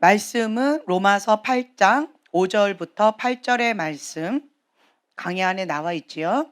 말씀은 로마서 8장 5절부터 8절의 말씀 강의 안에 나와 있지요.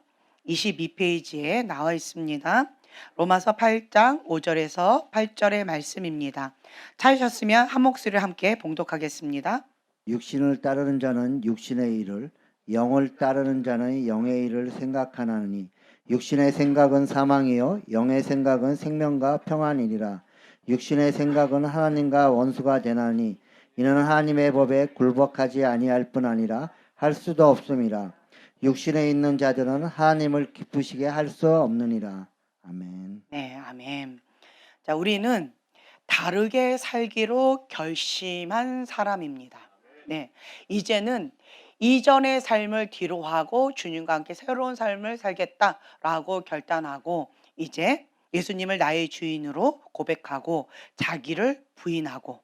22페이지에 나와 있습니다. 로마서 8장 5절에서 8절의 말씀입니다. 찾으셨으면 한 목소리를 함께 봉독하겠습니다. 육신을 따르는 자는 육신의 일을, 영을 따르는 자는 영의 일을 생각하나니 육신의 생각은 사망이요 영의 생각은 생명과 평안이니라. 육신의 생각은 하나님과 원수가 되나니 이는 하나님의 법에 굴복하지 아니할 뿐 아니라 할 수도 없음이라. 육신에 있는 자들은 하나님을 기쁘시게 할 수 없느니라. 아멘. 네, 아멘. 자, 우리는 다르게 살기로 결심한 사람입니다. 네, 이제는 이전의 삶을 뒤로하고 주님과 함께 새로운 삶을 살겠다라고 결단하고 이제 예수님을 나의 주인으로 고백하고 자기를 부인하고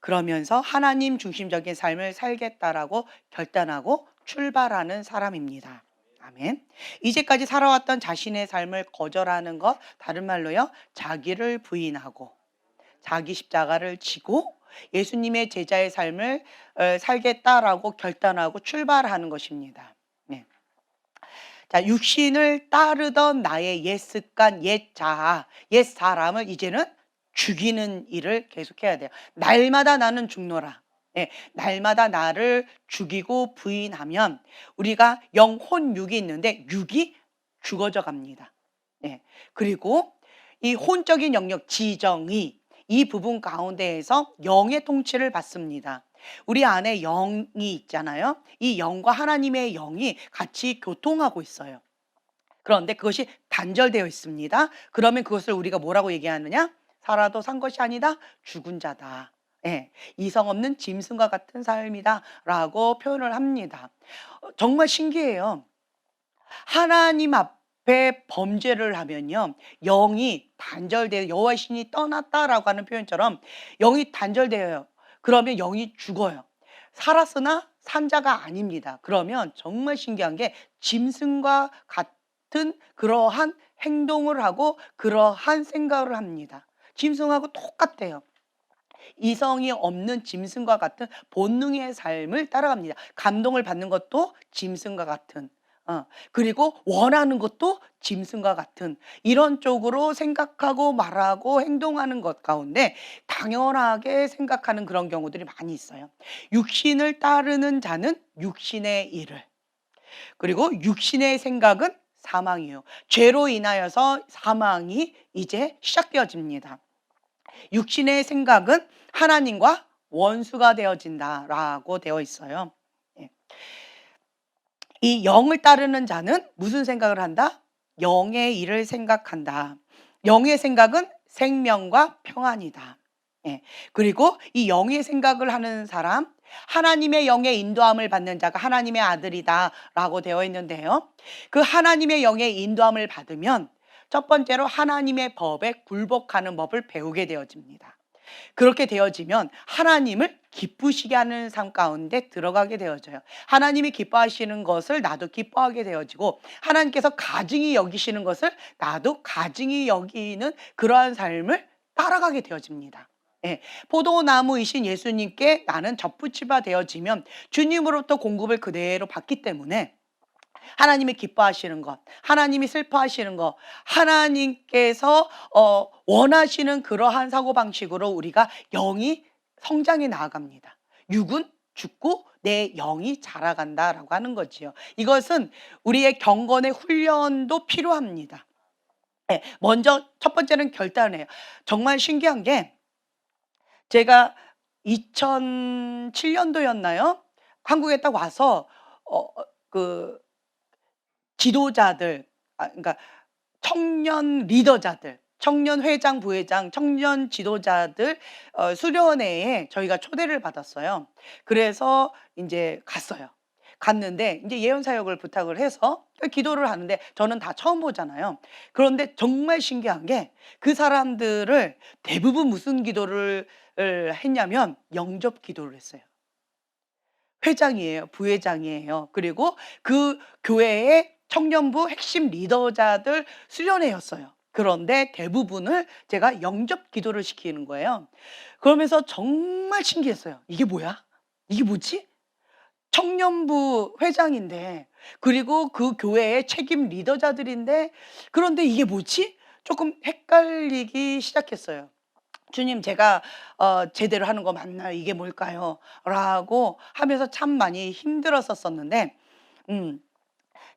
그러면서 하나님 중심적인 삶을 살겠다라고 결단하고 출발하는 사람입니다. 아멘. 이제까지 살아왔던 자신의 삶을 거절하는 것, 다른 말로요, 자기를 부인하고 자기 십자가를 지고 예수님의 제자의 삶을 살겠다라고 결단하고 출발하는 것입니다. 네. 자, 육신을 따르던 나의 옛 습관, 옛 자아, 옛 사람을 이제는 죽이는 일을 계속해야 돼요. 날마다 나는 죽노라. 예, 날마다 나를 죽이고 부인하면 우리가 영혼 육이 있는데 육이 죽어져 갑니다. 예, 그리고 이 혼적인 영역 지정의 이 부분 가운데에서 영의 통치를 받습니다. 우리 안에 영이 있잖아요. 이 영과 하나님의 영이 같이 교통하고 있어요. 그런데 그것이 단절되어 있습니다. 그러면 그것을 우리가 뭐라고 얘기하느냐? 살아도 산 것이 아니다. 죽은 자다. 예, 이성 없는 짐승과 같은 삶이다 라고 표현을 합니다. 정말 신기해요. 하나님 앞에 범죄를 하면요, 영이 단절되어 여호와의 신이 떠났다라고 하는 표현처럼 영이 단절되어요. 그러면 영이 죽어요. 살았으나 산 자가 아닙니다. 그러면 정말 신기한 게 짐승과 같은 그러한 행동을 하고 그러한 생각을 합니다. 짐승하고 똑같아요. 이성이 없는 짐승과 같은 본능의 삶을 따라갑니다. 감동을 받는 것도 짐승과 같은, 그리고 원하는 것도 짐승과 같은 이런 쪽으로 생각하고 말하고 행동하는 것 가운데 당연하게 생각하는 그런 경우들이 많이 있어요. 육신을 따르는 자는 육신의 일을, 그리고 육신의 생각은 사망이에요. 죄로 인하여서 사망이 이제 시작되어집니다. 육신의 생각은 하나님과 원수가 되어진다라고 되어 있어요. 예. 이 영을 따르는 자는 무슨 생각을 한다? 영의 일을 생각한다. 영의 생각은 생명과 평안이다. 예. 그리고 이 영의 생각을 하는 사람, 하나님의 영의 인도함을 받는 자가 하나님의 아들이다 라고 되어 있는데요. 그 하나님의 영의 인도함을 받으면 첫 번째로 하나님의 법에 굴복하는 법을 배우게 되어집니다. 그렇게 되어지면 하나님을 기쁘시게 하는 삶 가운데 들어가게 되어져요. 하나님이 기뻐하시는 것을 나도 기뻐하게 되어지고 하나님께서 가증히 여기시는 것을 나도 가증히 여기는 그러한 삶을 따라가게 되어집니다. 예, 포도나무이신 예수님께 나는 접붙이바 되어지면 주님으로부터 공급을 그대로 받기 때문에 하나님이 기뻐하시는 것, 하나님이 슬퍼하시는 것, 하나님께서 원하시는 그러한 사고방식으로 우리가 영이 성장해 나아갑니다. 육은 죽고 내 영이 자라간다라고 하는 거지요. 이것은 우리의 경건의 훈련도 필요합니다. 네, 먼저 첫 번째는 결단해요. 정말 신기한 게 제가 2007년도였나요? 한국에 딱 와서 그 지도자들, 그러니까 청년 리더자들, 청년 회장, 부회장, 청년 지도자들 수련회에 저희가 초대를 받았어요. 그래서 이제 갔어요. 갔는데 이제 예언 사역을 부탁을 해서 기도를 하는데 저는 다 처음 보잖아요. 그런데 정말 신기한 게 그 사람들을 대부분 무슨 기도를 했냐면 영접 기도를 했어요. 회장이에요. 부회장이에요. 그리고 그 교회의 청년부 핵심 리더자들 수련회였어요. 그런데 대부분을 제가 영접 기도를 시키는 거예요. 그러면서 정말 신기했어요. 이게 뭐야? 이게 뭐지? 청년부 회장인데, 그리고 그 교회의 책임 리더자들인데, 그런데 이게 뭐지? 조금 헷갈리기 시작했어요. 주님, 제가 제대로 하는 거 맞나요? 이게 뭘까요? 라고 하면서 참 많이 힘들었었었는데, 음,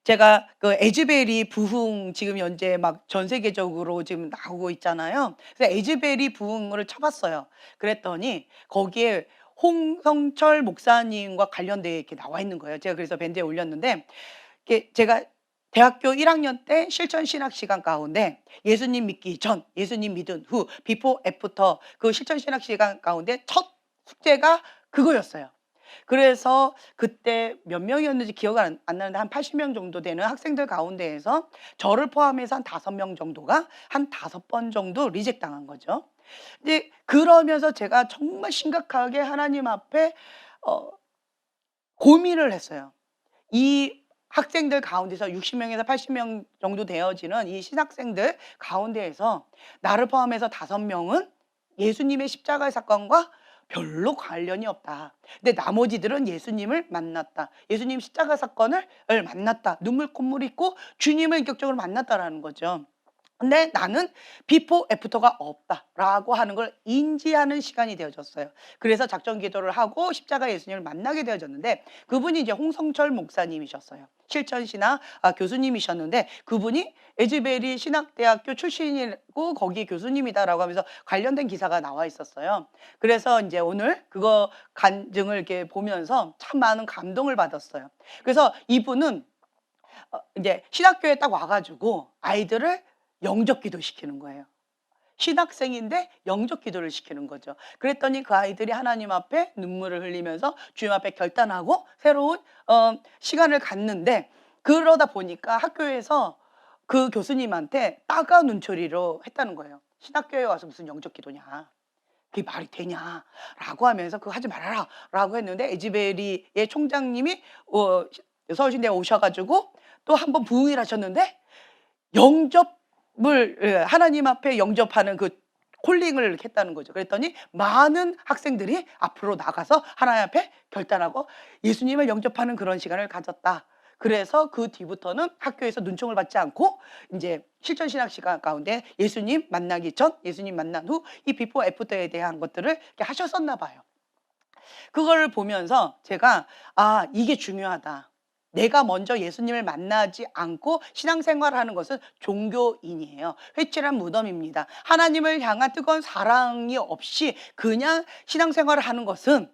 제가 그 에즈베리 부흥 지금 현재 막 전 세계적으로 지금 나오고 있잖아요. 그래서 에즈베리 부흥을 쳐봤어요. 그랬더니 거기에 홍성철 목사님과 관련돼 이렇게 나와 있는 거예요. 제가 그래서 밴드에 올렸는데, 이게 제가 대학교 1학년 때 실천 신학 시간 가운데 예수님 믿기 전, 예수님 믿은 후, 비포 애프터 그 실천 신학 시간 가운데 첫 숙제가 그거였어요. 그래서 그때 몇 명이었는지 기억이 안 나는데 한 80명 정도 되는 학생들 가운데에서 저를 포함해서 한 5명 정도가 한 5번 정도 리젝 당한 거죠. 이제 그러면서 제가 정말 심각하게 하나님 앞에 어 고민을 했어요. 이 학생들 가운데서 60명에서 80명 정도 되어지는 이 신학생들 가운데에서 나를 포함해서 5명은 예수님의 십자가의 사건과 별로 관련이 없다. 근데 나머지들은 예수님을 만났다. 예수님 십자가 사건을 만났다. 눈물 콧물 있고 주님을 인격적으로 만났다라는 거죠. 근데 나는 비포 애프터가 없다라고 하는 걸 인지하는 시간이 되어졌어요. 그래서 작전 기도를 하고 십자가 예수님을 만나게 되어졌는데, 그분이 이제 홍성철 목사님이셨어요. 실천신학 교수님이셨는데, 그분이 에즈베리 신학대학교 출신이고 거기 교수님이다라고 하면서 관련된 기사가 나와 있었어요. 그래서 이제 오늘 그거 간증을 이렇게 보면서 참 많은 감동을 받았어요. 그래서 이분은 이제 신학교에 딱 와가지고 아이들을 영접 기도 시키는 거예요. 신학생인데 영접 기도를 시키는 거죠. 그랬더니 그 아이들이 하나님 앞에 눈물을 흘리면서 주님 앞에 결단하고 새로운 시간을 갖는데, 그러다 보니까 학교에서 그 교수님한테 따가운 눈초리로 했다는 거예요. 신학교에 와서 무슨 영접 기도냐, 그게 말이 되냐 라고 하면서 그거 하지 말아라 라고 했는데, 에즈베리의 총장님이 서울신대에 오셔가지고 또 한 번 부흥을 하셨는데, 영접을 하나님 앞에 영접하는 그 콜링을 했다는 거죠. 그랬더니 많은 학생들이 앞으로 나가서 하나님 앞에 결단하고 예수님을 영접하는 그런 시간을 가졌다. 그래서 그 뒤부터는 학교에서 눈총을 받지 않고 이제 실전 신학 시간 가운데 예수님 만나기 전, 예수님 만난 후 이 비포 애프터에 대한 것들을 이렇게 하셨었나 봐요. 그걸 보면서 제가 이게 중요하다. 내가 먼저 예수님을 만나지 않고 신앙생활을 하는 것은 종교인이에요. 회칠한 무덤입니다. 하나님을 향한 뜨거운 사랑이 없이 그냥 신앙생활을 하는 것은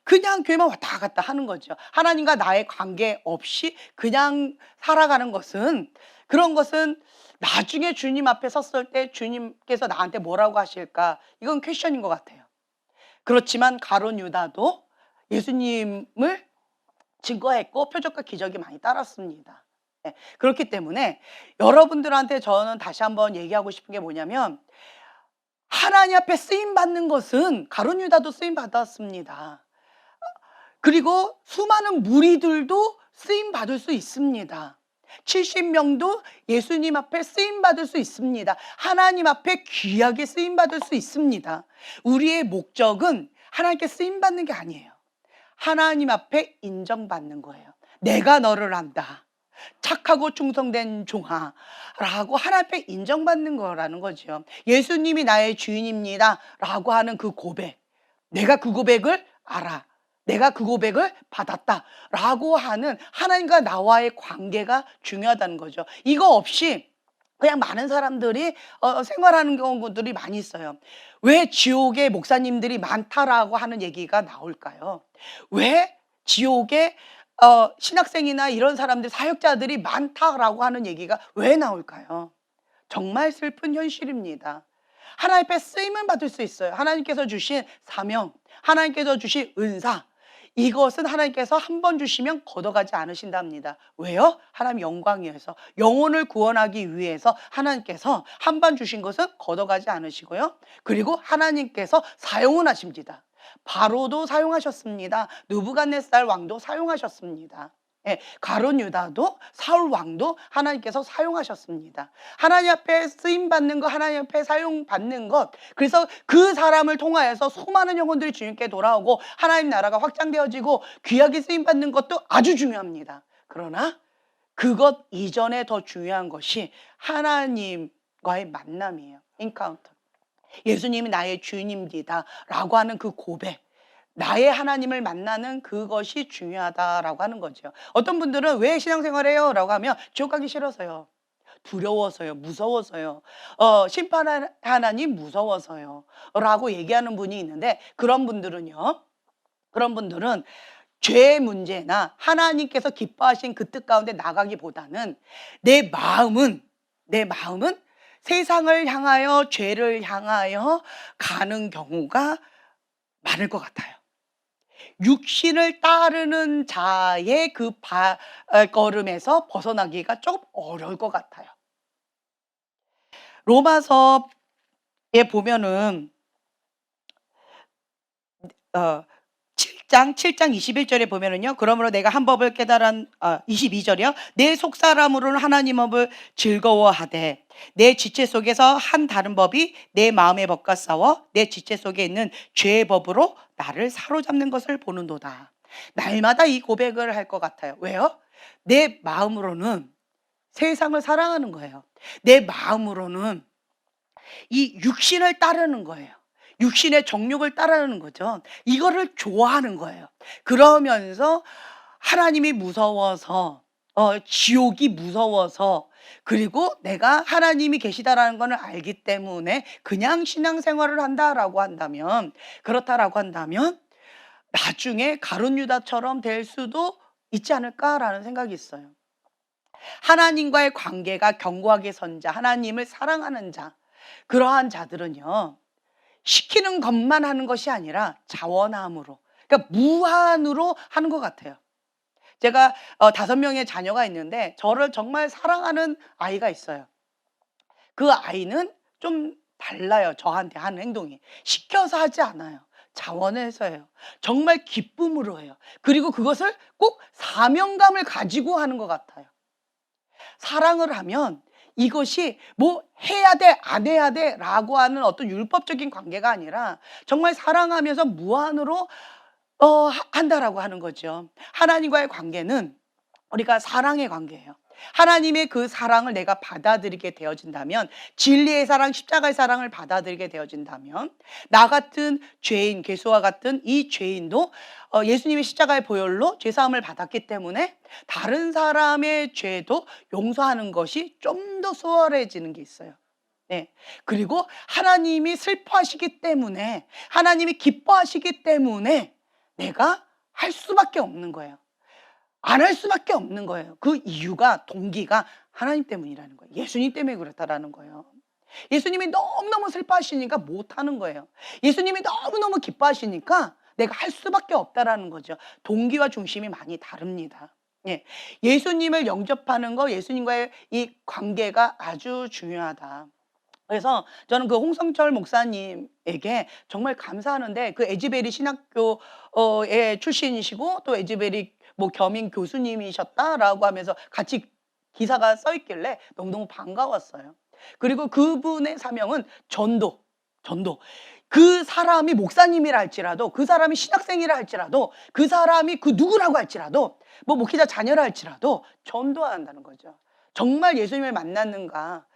그냥 교회만 왔다 갔다 하는 거죠. 하나님과 나의 관계 없이 그냥 살아가는 것은, 그런 것은 나중에 주님 앞에 섰을 때 주님께서 나한테 뭐라고 하실까, 이건 퀘션인 것 같아요. 그렇지만 가룟 유다도 예수님을 증거했고 표적과 기적이 많이 따랐습니다. 네, 그렇기 때문에 여러분들한테 저는 다시 한번 얘기하고 싶은 게 뭐냐면, 하나님 앞에 쓰임 받는 것은 가룟 유다도 쓰임 받았습니다. 그리고 수많은 무리들도 쓰임 받을 수 있습니다. 70명도 예수님 앞에 쓰임 받을 수 있습니다. 하나님 앞에 귀하게 쓰임 받을 수 있습니다. 우리의 목적은 하나님께 쓰임 받는 게 아니에요. 하나님 앞에 인정받는 거예요. 내가 너를 안다. 착하고 충성된 종아 라고 하나님 앞에 인정받는 거라는 거죠. 예수님이 나의 주인입니다 라고 하는 그 고백, 내가 그 고백을 알아, 내가 그 고백을 받았다 라고 하는 하나님과 나와의 관계가 중요하다는 거죠. 이거 없이 그냥 많은 사람들이 생활하는 경우들이 많이 있어요. 왜 지옥에 목사님들이 많다라고 하는 얘기가 나올까요? 왜 지옥에 신학생이나 이런 사람들, 사역자들이 많다라고 하는 얘기가 왜 나올까요? 정말 슬픈 현실입니다. 하나님 앞에 쓰임을 받을 수 있어요. 하나님께서 주신 사명, 하나님께서 주신 은사, 이것은 하나님께서 한 번 주시면 걷어가지 않으신답니다. 왜요? 하나님 영광 위해서, 영혼을 구원하기 위해서 하나님께서 한 번 주신 것은 걷어가지 않으시고요. 그리고 하나님께서 사용은 하십니다. 바로도 사용하셨습니다. 느부갓네살 왕도 사용하셨습니다. 가룟 유다도 사울 왕도 하나님께서 사용하셨습니다. 하나님 앞에 쓰임 받는 것, 하나님 앞에 사용 받는 것. 그래서 그 사람을 통하여서 수많은 영혼들이 주님께 돌아오고 하나님 나라가 확장되어지고 귀하게 쓰임 받는 것도 아주 중요합니다. 그러나 그것 이전에 더 중요한 것이 하나님과의 만남이에요. 인카운터. 예수님이 나의 주님이다 라고 하는 그 고백, 나의 하나님을 만나는 그것이 중요하다라고 하는 거죠. 어떤 분들은 왜 신앙생활해요? 라고 하면 지옥 가기 싫어서요. 두려워서요. 무서워서요. 심판할 하나님 무서워서요. 라고 얘기하는 분이 있는데 그런 분들은 죄의 문제나 하나님께서 기뻐하신 그 뜻 가운데 나가기보다는 내 마음은 세상을 향하여 죄를 향하여 가는 경우가 많을 것 같아요. 육신을 따르는 자의 그 발걸음에서 벗어나기가 조금 어려울 것 같아요. 로마서에 보면은 7장 21절에 보면은요. 그러므로 내가 한 법을 깨달은 22절이요. 내 속사람으로는 하나님 법을 즐거워하되 내 지체 속에서 한 다른 법이 내 마음의 법과 싸워 내 지체 속에 있는 죄의 법으로 나를 사로잡는 것을 보는도다. 날마다 이 고백을 할 것 같아요. 왜요? 내 마음으로는 세상을 사랑하는 거예요. 내 마음으로는 이 육신을 따르는 거예요. 육신의 정욕을 따르는 거죠. 이거를 좋아하는 거예요. 그러면서 하나님이 무서워서 지옥이 무서워서 그리고 내가 하나님이 계시다라는 것을 알기 때문에 그냥 신앙생활을 한다라고 한다면 그렇다라고 한다면 나중에 가룟 유다처럼 될 수도 있지 않을까라는 생각이 있어요. 하나님과의 관계가 견고하게 선 자, 하나님을 사랑하는 자, 그러한 자들은요. 시키는 것만 하는 것이 아니라 자원함으로, 그러니까 무한으로 하는 것 같아요. 제가 5명의 자녀가 있는데 저를 정말 사랑하는 아이가 있어요. 그 아이는 좀 달라요. 저한테 하는 행동이. 시켜서 하지 않아요. 자원해서 해요. 정말 기쁨으로 해요. 그리고 그것을 꼭 사명감을 가지고 하는 것 같아요. 사랑을 하면 이것이 뭐 해야 돼, 안 해야 돼 라고 하는 어떤 율법적인 관계가 아니라 정말 사랑하면서 무한으로 한다라고 하는 거죠. 하나님과의 관계는 우리가 사랑의 관계예요. 하나님의 그 사랑을 내가 받아들이게 되어진다면, 진리의 사랑, 십자가의 사랑을 받아들이게 되어진다면 나 같은 죄인, 괴수와 같은 이 죄인도 예수님의 십자가의 보혈로 죄사함을 받았기 때문에 다른 사람의 죄도 용서하는 것이 좀 더 수월해지는 게 있어요. 네. 그리고 하나님이 슬퍼하시기 때문에, 하나님이 기뻐하시기 때문에 내가 할 수밖에 없는 거예요. 안 할 수밖에 없는 거예요. 그 이유가, 동기가 하나님 때문이라는 거예요. 예수님 때문에 그렇다라는 거예요. 예수님이 너무너무 슬퍼하시니까 못하는 거예요. 예수님이 너무너무 기뻐하시니까 내가 할 수밖에 없다라는 거죠. 동기와 중심이 많이 다릅니다. 예. 예수님을 영접하는 거, 예수님과의 이 관계가 아주 중요하다. 그래서 저는 그 홍성철 목사님에게 정말 감사하는데, 그 에즈베리 신학교의 출신이시고 또 에즈베리 뭐 겸임 교수님이셨다라고 하면서 같이 기사가 써 있길래 너무너무 반가웠어요. 그리고 그분의 사명은 전도. 그 사람이 목사님이라 할지라도, 그 사람이 신학생이라 할지라도, 그 사람이 그 누구라고 할지라도, 뭐 목회자 자녀라 할지라도 전도한다는 거죠. 정말 예수님을 만났는가,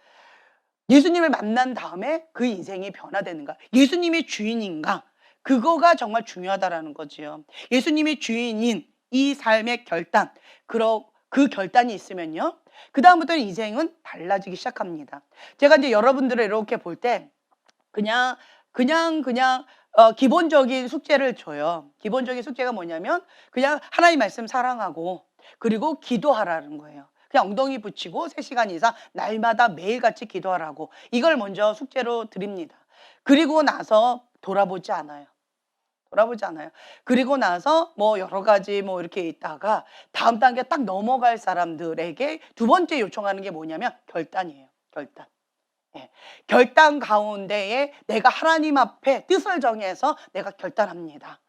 예수님을 만난 다음에 그 인생이 변화되는가, 예수님이 주인인가, 그거가 정말 중요하다라는 거지요. 예수님이 주인인 이 삶의 결단, 그 결단이 있으면요, 그 다음부터는 인생은 달라지기 시작합니다. 제가 이제 여러분들을 이렇게 볼 때 그냥 기본적인 숙제를 줘요. 기본적인 숙제가 뭐냐면 그냥 하나님 말씀 사랑하고 그리고 기도하라는 거예요. 그냥 엉덩이 붙이고 3시간 이상 날마다 매일같이 기도하라고, 이걸 먼저 숙제로 드립니다. 그리고 나서 돌아보지 않아요. 그리고 나서 뭐 여러 가지 뭐 이렇게 있다가 다음 단계 딱 넘어갈 사람들에게 두 번째 요청하는 게 뭐냐면 결단이에요. 결단. 예. 결단 가운데에 내가 하나님 앞에 뜻을 정해서 내가 결단합니다.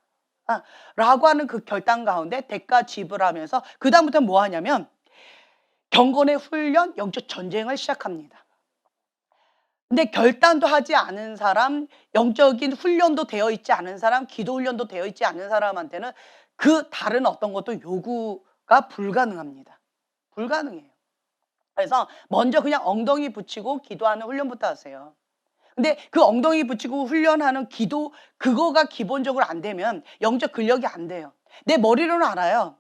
라고 하는 그 결단 가운데 대가 지불하면서 그다음부터는 뭐 하냐면 경건의 훈련, 영적 전쟁을 시작합니다. 근데 결단도 하지 않은 사람, 영적인 훈련도 되어 있지 않은 사람, 기도 훈련도 되어 있지 않은 사람한테는 그 다른 어떤 것도 요구가 불가능합니다. 불가능해요. 그래서 먼저 그냥 엉덩이 붙이고 기도하는 훈련부터 하세요. 근데 그 엉덩이 붙이고 훈련하는 기도, 그거가 기본적으로 안 되면 영적 근력이 안 돼요. 내 머리로는 알아요.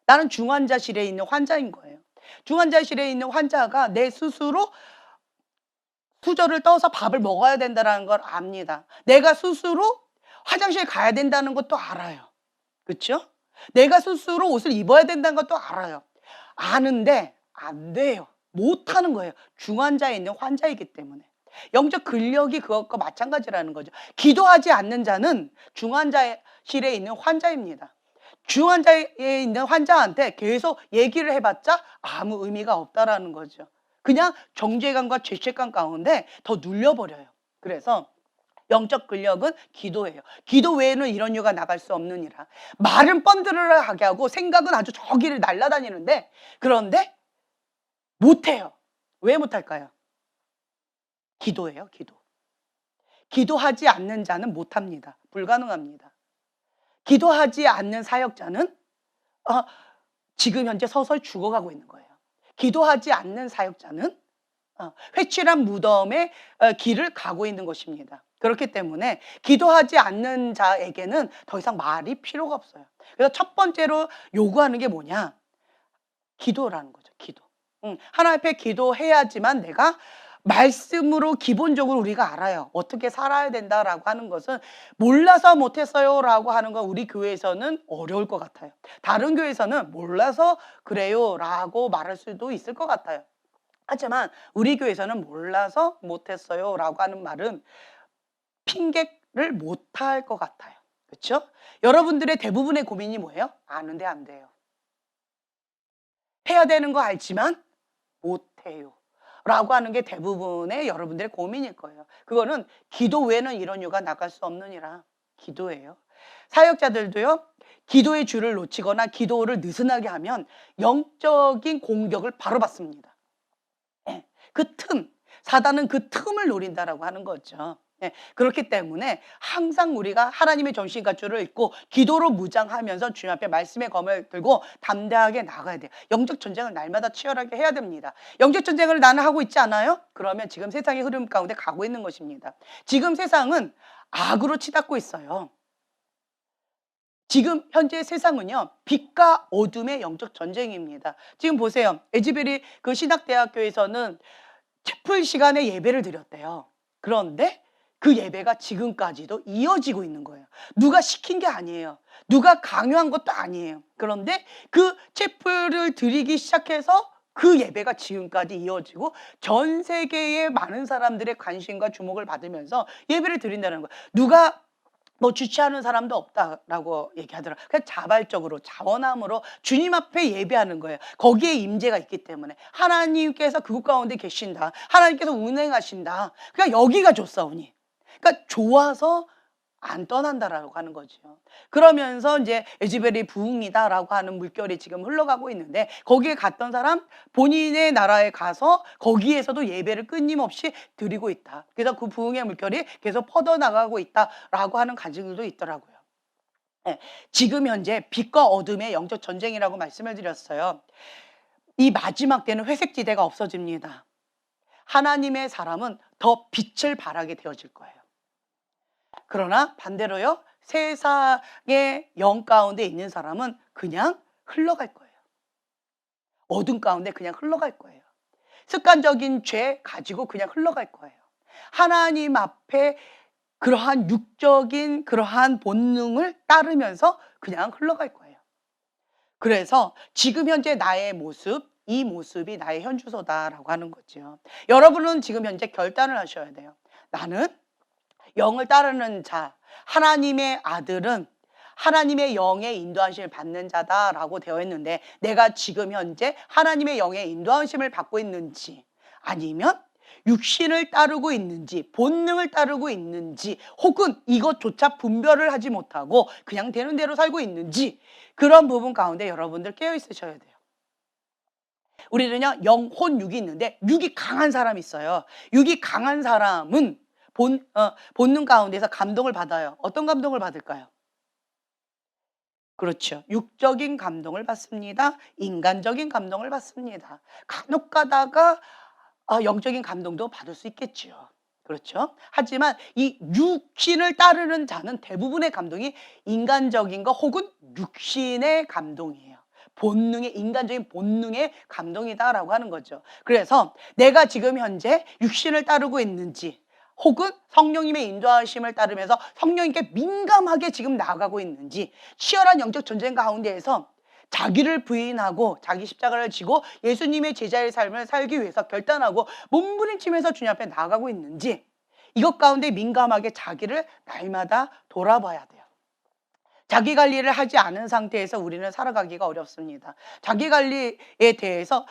나는 중환자실에 있는 환자인 거예요. 중환자실에 있는 환자가 내 스스로 수저를 떠서 밥을 먹어야 된다는 걸 압니다. 내가 스스로 화장실 가야 된다는 것도 알아요. 그렇죠? 내가 스스로 옷을 입어야 된다는 것도 알아요. 아는데 안 돼요. 못하는 거예요. 중환자에 있는 환자이기 때문에. 영적 근력이 그것과 마찬가지라는 거죠. 기도하지 않는 자는 중환자실에 있는 환자입니다. 중환자에 있는 환자한테 계속 얘기를 해봤자 아무 의미가 없다라는 거죠. 그냥 정죄감과 죄책감 가운데 더 눌려버려요. 그래서 영적 근력은 기도예요. 기도 외에는 이런 이유가 나갈 수 없느니라. 말은 뻔드르르하게 하고 생각은 아주 저기를 날아다니는데 그런데 못해요. 왜 못할까요? 기도예요. 기도. 기도하지 않는 자는 못합니다. 불가능합니다. 기도하지 않는 사역자는 지금 현재 서서히 죽어가고 있는 거예요. 기도하지 않는 사역자는 회칠한 무덤의 길을 가고 있는 것입니다. 그렇기 때문에 기도하지 않는 자에게는 더 이상 말이 필요가 없어요. 그래서 첫 번째로 요구하는 게 뭐냐? 기도라는 거죠. 기도. 하나님 앞에 기도해야지만 내가 말씀으로 기본적으로 우리가 알아요. 어떻게 살아야 된다라고 하는 것은 몰라서 못했어요라고 하는 건 우리 교회에서는 어려울 것 같아요. 다른 교회에서는 몰라서 그래요라고 말할 수도 있을 것 같아요. 하지만 우리 교회에서는 몰라서 못했어요라고 하는 말은 핑계를 못할 것 같아요. 그렇죠? 여러분들의 대부분의 고민이 뭐예요? 아는데 안 돼요. 해야 되는 거 알지만 못해요. 라고 하는 게 대부분의 여러분들의 고민일 거예요. 그거는 기도 외에는 이런 이유가 나갈 수 없느니라. 기도예요. 사역자들도요. 기도의 줄을 놓치거나 기도를 느슨하게 하면 영적인 공격을 바로 받습니다. 그 틈, 사단은 그 틈을 노린다라고 하는 거죠. 그렇기 때문에 항상 우리가 하나님의 전신갑주를 입고 기도로 무장하면서 주님 앞에 말씀의 검을 들고 담대하게 나가야 돼요. 영적 전쟁을 날마다 치열하게 해야 됩니다. 영적 전쟁을 나는 하고 있지 않아요? 그러면 지금 세상의 흐름 가운데 가고 있는 것입니다. 지금 세상은 악으로 치닫고 있어요. 지금 현재 세상은요, 빛과 어둠의 영적 전쟁입니다. 지금 보세요. 에즈베리 그 신학대학교에서는 채플 시간에 예배를 드렸대요. 그런데 그 예배가 지금까지도 이어지고 있는 거예요. 누가 시킨 게 아니에요. 누가 강요한 것도 아니에요. 그런데 그 채플을 드리기 시작해서 그 예배가 지금까지 이어지고 전 세계의 많은 사람들의 관심과 주목을 받으면서 예배를 드린다는 거예요. 누가 뭐 주최하는 사람도 없다라고 얘기하더라고요. 그냥 자발적으로 자원함으로 주님 앞에 예배하는 거예요. 거기에 임재가 있기 때문에 하나님께서 그곳 가운데 계신다. 하나님께서 운행하신다. 그러니까 여기가 좋사오니. 그러니까 좋아서 안 떠난다라고 하는 거죠. 그러면서 이제 에즈벨이 부흥이다라고 하는 물결이 지금 흘러가고 있는데 거기에 갔던 사람 본인의 나라에 가서 거기에서도 예배를 끊임없이 드리고 있다. 그래서 그 부흥의 물결이 계속 퍼져나가고 있다라고 하는 간증들도 있더라고요. 지금 현재 빛과 어둠의 영적 전쟁이라고 말씀을 드렸어요. 이 마지막 때는 회색지대가 없어집니다. 하나님의 사람은 더 빛을 발하게 되어질 거예요. 그러나 반대로요, 세상의 영 가운데 있는 사람은 그냥 흘러갈 거예요. 어둠 가운데 그냥 흘러갈 거예요. 습관적인 죄 가지고 그냥 흘러갈 거예요. 하나님 앞에 그러한 육적인 그러한 본능을 따르면서 그냥 흘러갈 거예요. 그래서 지금 현재 나의 모습, 이 모습이 나의 현주소다라고 하는 거죠. 여러분은 지금 현재 결단을 하셔야 돼요. 나는 영을 따르는 자, 하나님의 아들은 하나님의 영의 인도하심을 받는 자다라고 되어 있는데 내가 지금 현재 하나님의 영의 인도하심을 받고 있는지 아니면 육신을 따르고 있는지, 본능을 따르고 있는지, 혹은 이것조차 분별을 하지 못하고 그냥 되는 대로 살고 있는지, 그런 부분 가운데 여러분들 깨어 있으셔야 돼요. 우리는요, 영혼, 육이 있는데 육이 강한 사람이 있어요. 육이 강한 사람은 본능 가운데서 감동을 받아요. 어떤 감동을 받을까요? 그렇죠. 육적인 감동을 받습니다. 인간적인 감동을 받습니다. 간혹 가다가 영적인 감동도 받을 수 있겠지요. 그렇죠. 하지만 이 육신을 따르는 자는 대부분의 감동이 인간적인 거 혹은 육신의 감동이에요. 본능의, 인간적인 본능의 감동이다라고 하는 거죠. 그래서 내가 지금 현재 육신을 따르고 있는지, 혹은 성령님의 인도하심을 따르면서 성령님께 민감하게 지금 나아가고 있는지, 치열한 영적 전쟁 가운데에서 자기를 부인하고 자기 십자가를 지고 예수님의 제자의 삶을 살기 위해서 결단하고 몸부림치면서 주님 앞에 나아가고 있는지, 이것 가운데 민감하게 자기를 날마다 돌아봐야 돼요. 자기 관리를 하지 않은 상태에서 우리는 살아가기가 어렵습니다. 자기 관리에 대해서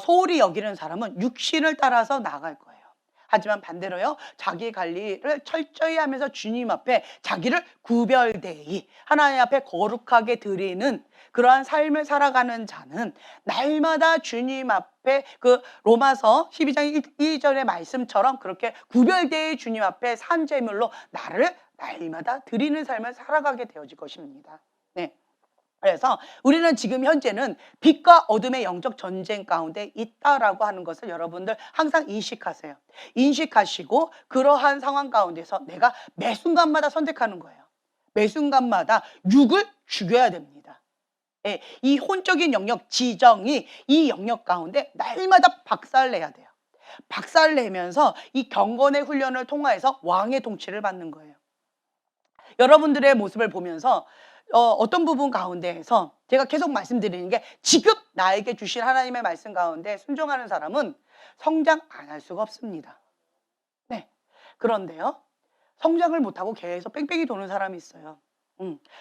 소홀히 여기는 사람은 육신을 따라서 나아갈 거예요. 하지만 반대로요, 자기 관리를 철저히 하면서 주님 앞에 자기를 구별되이 하나님 앞에 거룩하게 드리는 그러한 삶을 살아가는 자는 날마다 주님 앞에 그 로마서 12장 1절의 말씀처럼 그렇게 구별되이 주님 앞에 산 제물로 나를 날마다 드리는 삶을 살아가게 되어질 것입니다. 네. 그래서 우리는 지금 현재는 빛과 어둠의 영적 전쟁 가운데 있다라고 하는 것을 여러분들 항상 인식하세요. 인식하시고 그러한 상황 가운데서 내가 매 순간마다 선택하는 거예요. 매 순간마다 육을 죽여야 됩니다. 예, 이 혼적인 영역, 지정이 이 영역 가운데 날마다 박살내야 돼요. 박살내면서 이 경건의 훈련을 통하여서 왕의 통치를 받는 거예요. 여러분들의 모습을 보면서 어떤 부분 가운데에서 제가 계속 말씀드리는 게, 지금 나에게 주신 하나님의 말씀 가운데 순종하는 사람은 성장 안 할 수가 없습니다. 네. 그런데요, 성장을 못하고 계속 뺑뺑이 도는 사람이 있어요.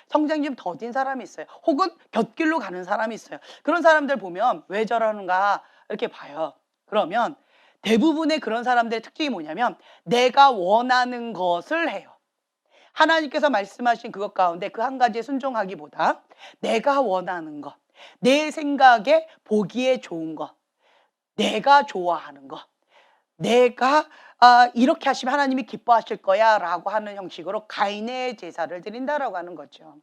성장이 좀 더딘 사람이 있어요. 혹은 곁길로 가는 사람이 있어요. 그런 사람들 보면 왜 저러는가 이렇게 봐요. 그러면 대부분의 그런 사람들의 특징이 뭐냐면 내가 원하는 것을 해요. 하나님께서 말씀하신 그것 가운데 그 한 가지에 순종하기보다 내가 원하는 것, 내 생각에 보기에 좋은 것, 내가 좋아하는 것, 내가 이렇게 하시면 하나님이 기뻐하실 거야 라고 하는 형식으로 가인의 제사를 드린다라고 하는 거죠.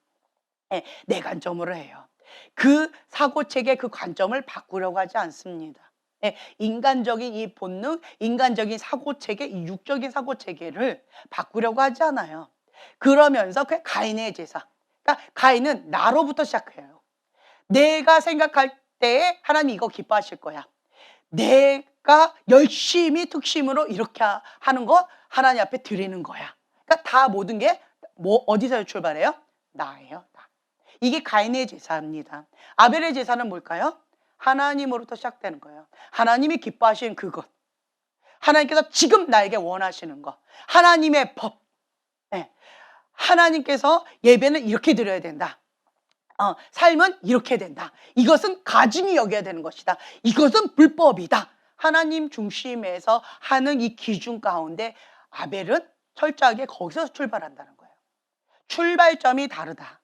네, 내 관점으로 해요. 그 사고체계, 그 관점을 바꾸려고 하지 않습니다. 네, 인간적인 이 본능, 인간적인 사고체계, 이 육적인 사고체계를 바꾸려고 하지 않아요. 그러면서 그 가인의 제사, 그러니까 가인은 나로부터 시작해요. 내가 생각할 때에 하나님 이거 기뻐하실 거야. 내가 열심히 특심으로 이렇게 하는 거 하나님 앞에 드리는 거야. 그러니까 다 모든 게 어디서 출발해요? 나예요. 나. 이게 가인의 제사입니다. 아벨의 제사는 뭘까요? 하나님으로부터 시작되는 거예요. 하나님이 기뻐하시는 그것, 하나님께서 지금 나에게 원하시는 것, 하나님의 법, 네. 하나님께서 예배는 이렇게 드려야 된다. 삶은 이렇게 된다. 이것은 가증히 여겨야 되는 것이다. 이것은 불법이다. 하나님 중심에서 하는 이 기준 가운데 아벨은 철저하게 거기서 출발한다는 거예요. 출발점이 다르다.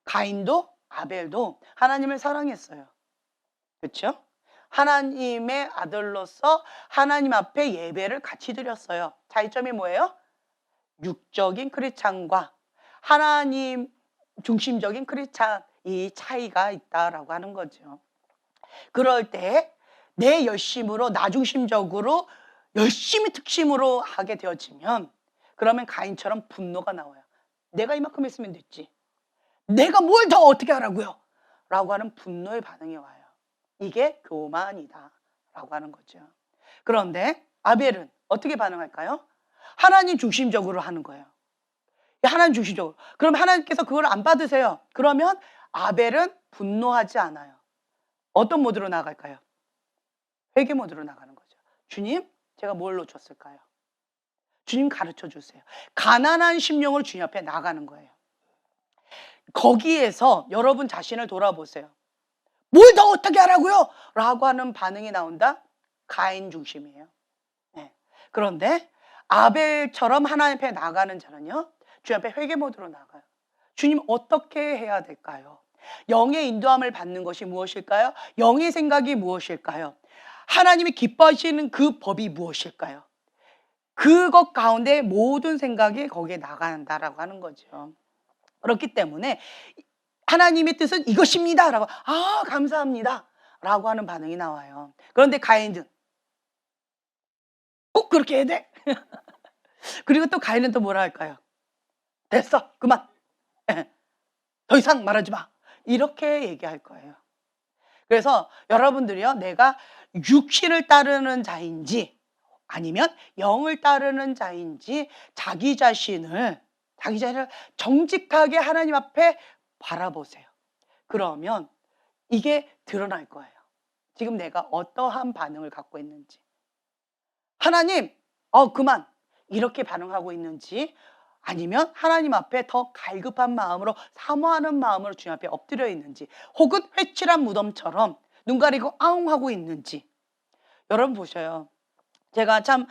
가인도 아벨도 하나님을 사랑했어요. 그렇죠? 하나님의 아들로서 하나님 앞에 예배를 같이 드렸어요. 차이점이 뭐예요? 육적인 크리스찬과 하나님 중심적인 크리스찬, 이 차이가 있다라고 하는 거죠. 그럴 때 내 열심으로, 나 중심적으로 열심히 특심으로 하게 되어지면, 그러면 가인처럼 분노가 나와요. 내가 이만큼 했으면 됐지, 내가 뭘 더 어떻게 하라고요? 라고 하는 분노의 반응이 와요. 이게 교만이다 라고 하는 거죠. 그런데 아벨은 어떻게 반응할까요? 하나님 중심적으로 하는 거예요. 하나님 중심적으로. 그럼 하나님께서 그걸 안 받으세요. 그러면 아벨은 분노하지 않아요. 어떤 모드로 나갈까요? 회개 모드로 나가는 거죠. 주님, 제가 뭘 놓쳤을까요? 주님 가르쳐 주세요. 가난한 심령을 주님 앞에 나가는 거예요. 거기에서 여러분 자신을 돌아보세요. 뭘 더 어떻게 하라고요? 라고 하는 반응이 나온다? 가인 중심이에요. 네. 그런데 아벨처럼 하나님 앞에 나가는 자는요, 주님 앞에 회개 모드로 나가요. 주님, 어떻게 해야 될까요? 영의 인도함을 받는 것이 무엇일까요? 영의 생각이 무엇일까요? 하나님이 기뻐하시는 그 법이 무엇일까요? 그것 가운데 모든 생각이 거기에 나간다라고 하는 거죠. 그렇기 때문에 하나님의 뜻은 이것입니다 라고, 아, 감사합니다 라고 하는 반응이 나와요. 그런데 가인은 꼭 그렇게 해야 돼? 그리고 또 가인은 또 뭐라 할까요? 됐어, 그만, 더 이상 말하지 마, 이렇게 얘기할 거예요. 그래서 여러분들이요, 내가 육신을 따르는 자인지 아니면 영을 따르는 자인지 자기 자신을 정직하게 하나님 앞에 바라보세요. 그러면 이게 드러날 거예요. 지금 내가 어떠한 반응을 갖고 있는지. 하나님, 그만, 이렇게 반응하고 있는지, 아니면 하나님 앞에 더 갈급한 마음으로, 사모하는 마음으로 주님 앞에 엎드려 있는지, 혹은 회칠한 무덤처럼 눈 가리고 아웅하고 있는지. 여러분 보셔요. 제가 참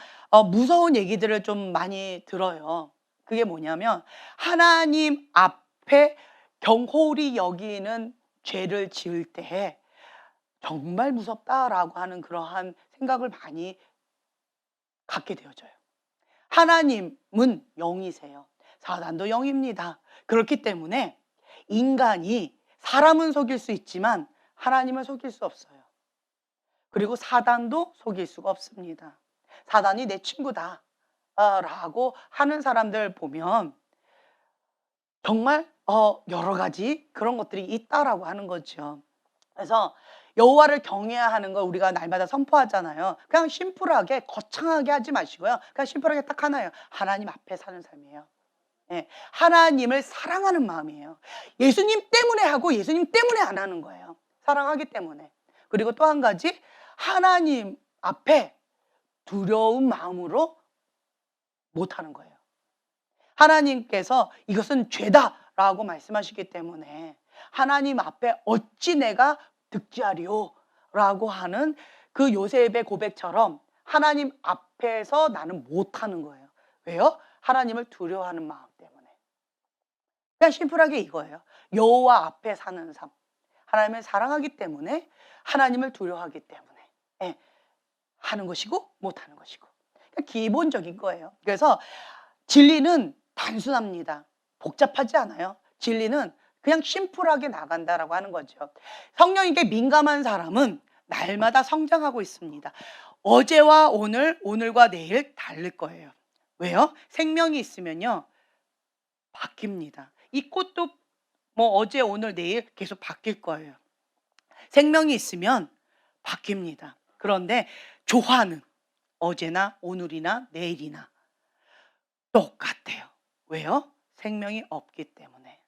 무서운 얘기들을 좀 많이 들어요. 그게 뭐냐면, 하나님 앞에 경홀히 여기는 죄를 지을 때 정말 무섭다라고 하는 그러한 생각을 많이 갖게 되어져요. 하나님은 영이세요. 사단도 영입니다. 그렇기 때문에 인간이 사람은 속일 수 있지만 하나님을 속일 수 없어요. 그리고 사단도 속일 수가 없습니다. 사단이 내 친구다 라고 하는 사람들 보면 정말 여러 가지 그런 것들이 있다라고 하는 거죠. 그래서 여호와를 경외해야 하는 걸 우리가 날마다 선포하잖아요. 그냥 심플하게 거창하게 하지 마시고요. 그냥 심플하게 딱 하나예요. 하나님 앞에 사는 삶이에요. 예, 하나님을 사랑하는 마음이에요. 예수님 때문에 하고 예수님 때문에 안 하는 거예요. 사랑하기 때문에. 그리고 또 한 가지, 하나님 앞에 두려운 마음으로 못 하는 거예요. 하나님께서 이것은 죄다라고 말씀하시기 때문에 하나님 앞에 어찌 내가 득지하리요 라고 하는 그 요셉의 고백처럼 하나님 앞에서 나는 못하는 거예요. 왜요? 하나님을 두려워하는 마음 때문에. 그냥 심플하게 이거예요. 여호와 앞에 사는 삶. 하나님을 사랑하기 때문에, 하나님을 두려워하기 때문에 하는 것이고 못하는 것이고. 그러니까 기본적인 거예요. 그래서 진리는 단순합니다. 복잡하지 않아요. 진리는 그냥 심플하게 나간다라고 하는 거죠. 성령님께 민감한 사람은 날마다 성장하고 있습니다. 어제와 오늘, 오늘과 내일 다를 거예요. 왜요? 생명이 있으면요, 바뀝니다. 이 꽃도 뭐 어제, 오늘, 내일 계속 바뀔 거예요. 생명이 있으면 바뀝니다. 그런데 조화는 어제나 오늘이나 내일이나 똑같아요. 왜요? 생명이 없기 때문에.